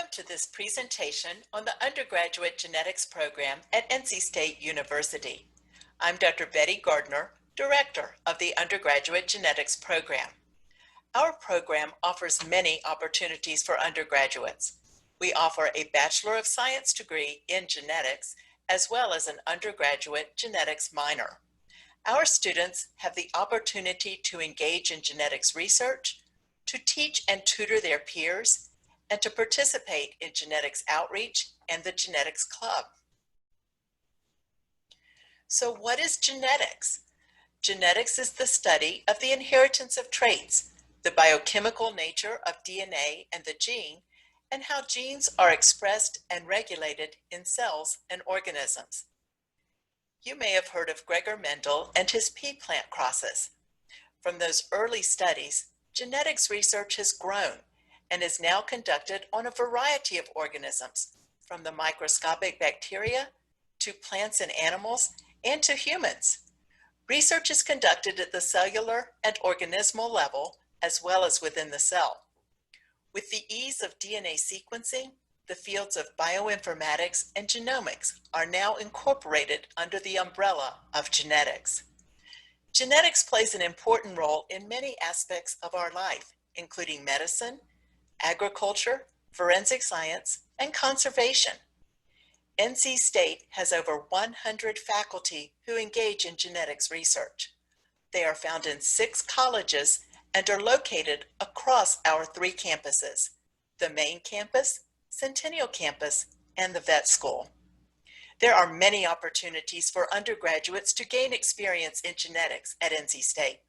Welcome to this presentation on the undergraduate genetics program at NC State University. I'm Dr. Betty Gardner, Director of the undergraduate genetics program. Our program offers many opportunities for undergraduates. We offer a Bachelor of Science degree in genetics as well as an undergraduate genetics minor. Our students have the opportunity to engage in genetics research, to teach and tutor their peers, and to participate in genetics outreach and the genetics club. So what is genetics? Genetics is the study of the inheritance of traits, the biochemical nature of DNA and the gene, and how genes are expressed and regulated in cells and organisms. You may have heard of Gregor Mendel and his pea plant crosses. From those early studies, genetics research has grown and is now conducted on a variety of organisms, from the microscopic bacteria to plants and animals and to humans. Research is conducted at the cellular and organismal level as well as within the cell. With the ease of DNA sequencing, the fields of bioinformatics and genomics are now incorporated under the umbrella of genetics. Genetics plays an important role in many aspects of our life, including medicine, agriculture, forensic science, and conservation. NC State has over 100 faculty who engage in genetics research. They are found in 6 colleges and are located across our 3 campuses: the main campus, Centennial Campus, and the vet school. There are many opportunities for undergraduates to gain experience in genetics at NC State.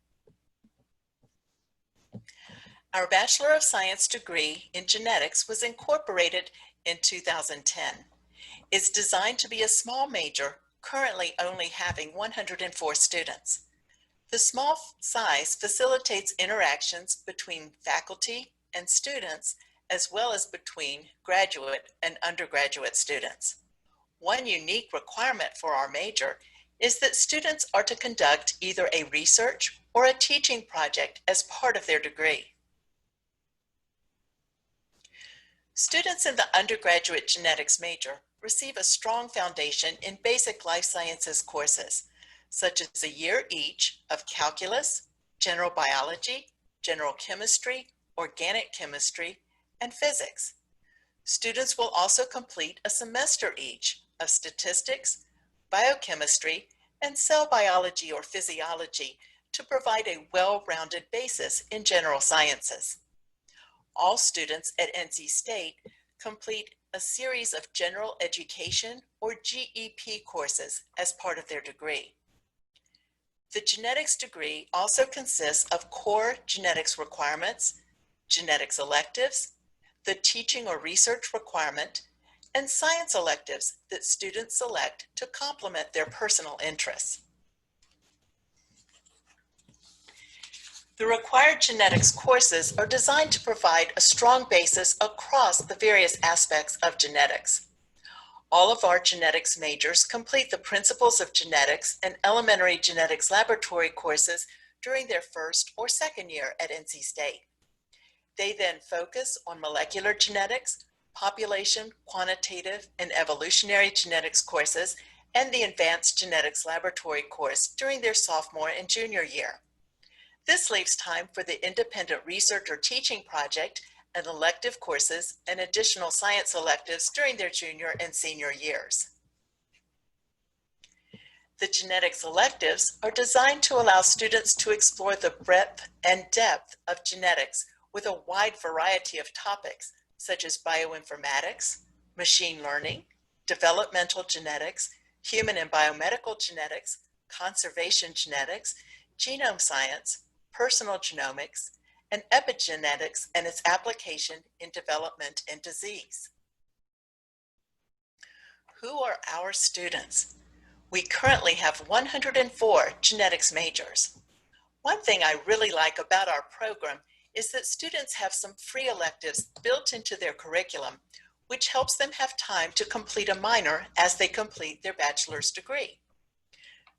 Our Bachelor of Science degree in genetics was incorporated in 2010. It's designed to be a small major, currently only having 104 students. The small size facilitates interactions between faculty and students, as well as between graduate and undergraduate students. One unique requirement for our major is that students are to conduct either a research or a teaching project as part of their degree. Students in the undergraduate genetics major receive a strong foundation in basic life sciences courses, such as a year each of calculus, general biology, general chemistry, organic chemistry, and physics. Students will also complete a semester each of statistics, biochemistry, and cell biology or physiology to provide a well-rounded basis in general sciences. All students at NC State complete a series of general education or GEP courses as part of their degree. The genetics degree also consists of core genetics requirements, genetics electives, the teaching or research requirement, and science electives that students select to complement their personal interests. The required genetics courses are designed to provide a strong basis across the various aspects of genetics. All of our genetics majors complete the Principles of Genetics and Elementary Genetics Laboratory courses during their first or second year at NC State. They then focus on molecular genetics, population, quantitative, and evolutionary genetics courses, and the Advanced Genetics Laboratory course during their sophomore and junior year. This leaves time for the independent research or teaching project and elective courses and additional science electives during their junior and senior years. The genetics electives are designed to allow students to explore the breadth and depth of genetics with a wide variety of topics such as bioinformatics, machine learning, developmental genetics, human and biomedical genetics, conservation genetics, genome science, personal genomics, and epigenetics and its application in development and disease. Who are our students? We currently have 104 genetics majors. One thing I really like about our program is that students have some free electives built into their curriculum, which helps them have time to complete a minor as they complete their bachelor's degree.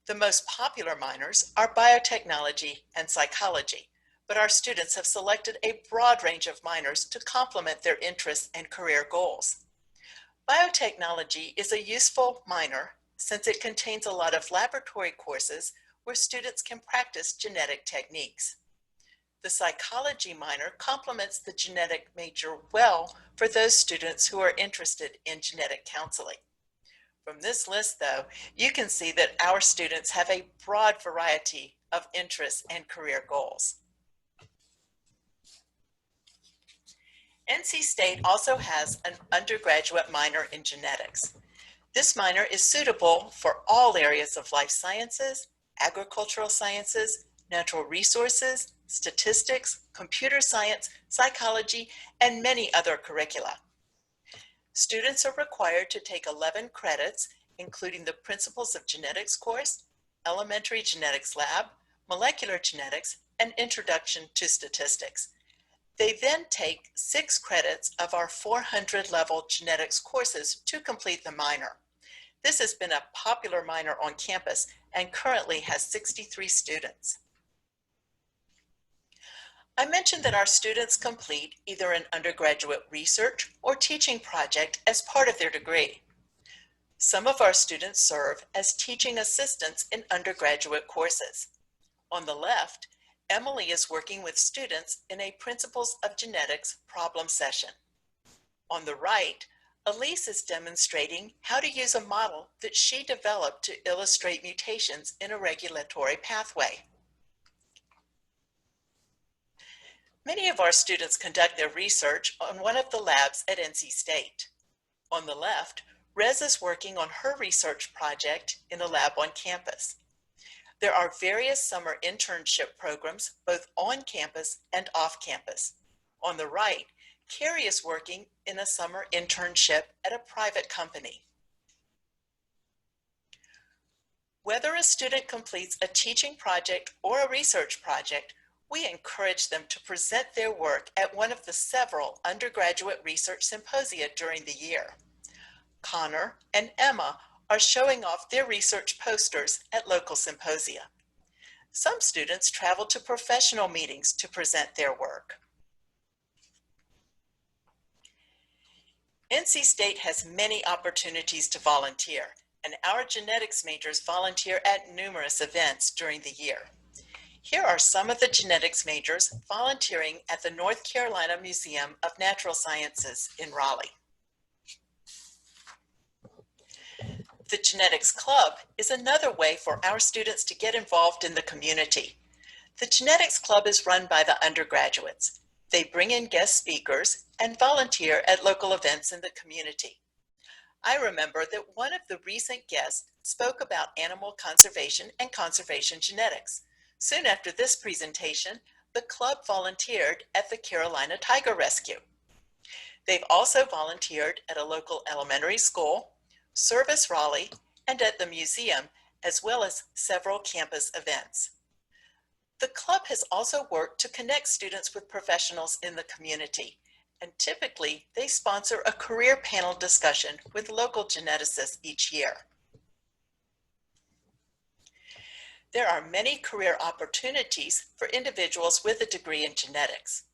The most popular minors are biotechnology and psychology, but our students have selected a broad range of minors to complement their interests and career goals. Biotechnology is a useful minor since it contains a lot of laboratory courses where students can practice genetic techniques. The psychology minor complements the genetic major well for those students who are interested in genetic counseling. From this list, though, you can see that our students have a broad variety of interests and career goals. NC State also has an undergraduate minor in genetics. This minor is suitable for all areas of life sciences, agricultural sciences, natural resources, statistics, computer science, psychology, and many other curricula. Students are required to take 11 credits, including the Principles of Genetics course, Elementary Genetics Lab, Molecular Genetics, and Introduction to Statistics. They then take 6 credits of our 400-level genetics courses to complete the minor. This has been a popular minor on campus and currently has 63 students. I mentioned that our students complete either an undergraduate research or teaching project as part of their degree. Some of our students serve as teaching assistants in undergraduate courses. On the left, Emily is working with students in a Principles of Genetics problem session. On the right, Elise is demonstrating how to use a model that she developed to illustrate mutations in a regulatory pathway. Many of our students conduct their research on one of the labs at NC State. On the left, Rez is working on her research project in a lab on campus. There are various summer internship programs both on campus and off campus. On the right, Carrie is working in a summer internship at a private company. Whether a student completes a teaching project or a research project, we encourage them to present their work at one of the several undergraduate research symposia during the year. Connor and Emma are showing off their research posters at local symposia. Some students travel to professional meetings to present their work. NC State has many opportunities to volunteer, and our genetics majors volunteer at numerous events during the year. Here are some of the genetics majors volunteering at the North Carolina Museum of Natural Sciences in Raleigh. The Genetics Club is another way for our students to get involved in the community. The Genetics Club is run by the undergraduates. They bring in guest speakers and volunteer at local events in the community. I remember that one of the recent guests spoke about animal conservation and conservation genetics. Soon after this presentation, the club volunteered at the Carolina Tiger Rescue. They've also volunteered at a local elementary school, Service Raleigh, and at the museum, as well as several campus events. The club has also worked to connect students with professionals in the community, and typically they sponsor a career panel discussion with local geneticists each year. There are many career opportunities for individuals with a degree in genetics.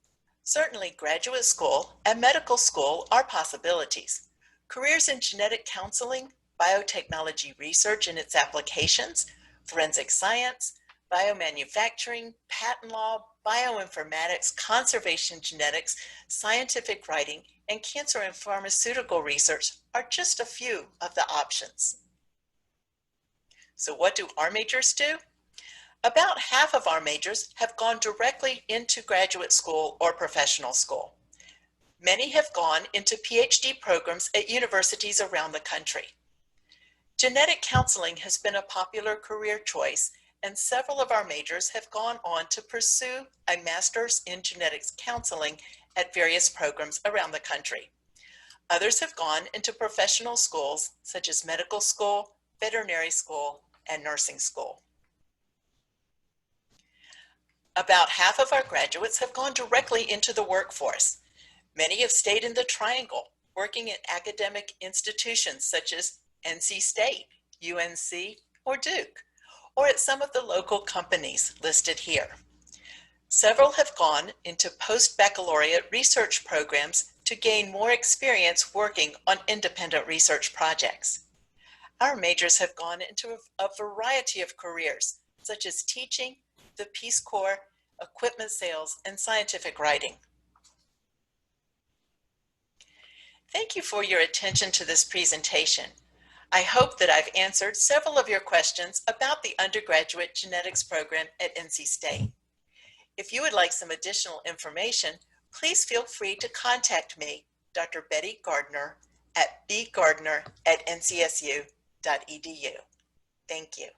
Certainly, graduate school and medical school are possibilities. Careers in genetic counseling, biotechnology research and its applications, forensic science, biomanufacturing, patent law, bioinformatics, conservation genetics, scientific writing, and cancer and pharmaceutical research are just a few of the options. So what do our majors do? About half of our majors have gone directly into graduate school or professional school. Many have gone into PhD programs at universities around the country. Genetic counseling has been a popular career choice, and several of our majors have gone on to pursue a master's in genetics counseling at various programs around the country. Others have gone into professional schools such as medical school, veterinary school, and nursing school. About half of our graduates have gone directly into the workforce. Many have stayed in the Triangle, working at academic institutions such as NC State, UNC, or Duke, or at some of the local companies listed here. Several have gone into post-baccalaureate research programs to gain more experience working on independent research projects. Our majors have gone into a variety of careers, such as teaching, the Peace Corps, equipment sales, and scientific writing. Thank you for your attention to this presentation. I hope that I've answered several of your questions about the undergraduate genetics program at NC State. If you would like some additional information, please feel free to contact me, Dr. Betty Gardner, at bgardner@ncsu.edu. Thank you.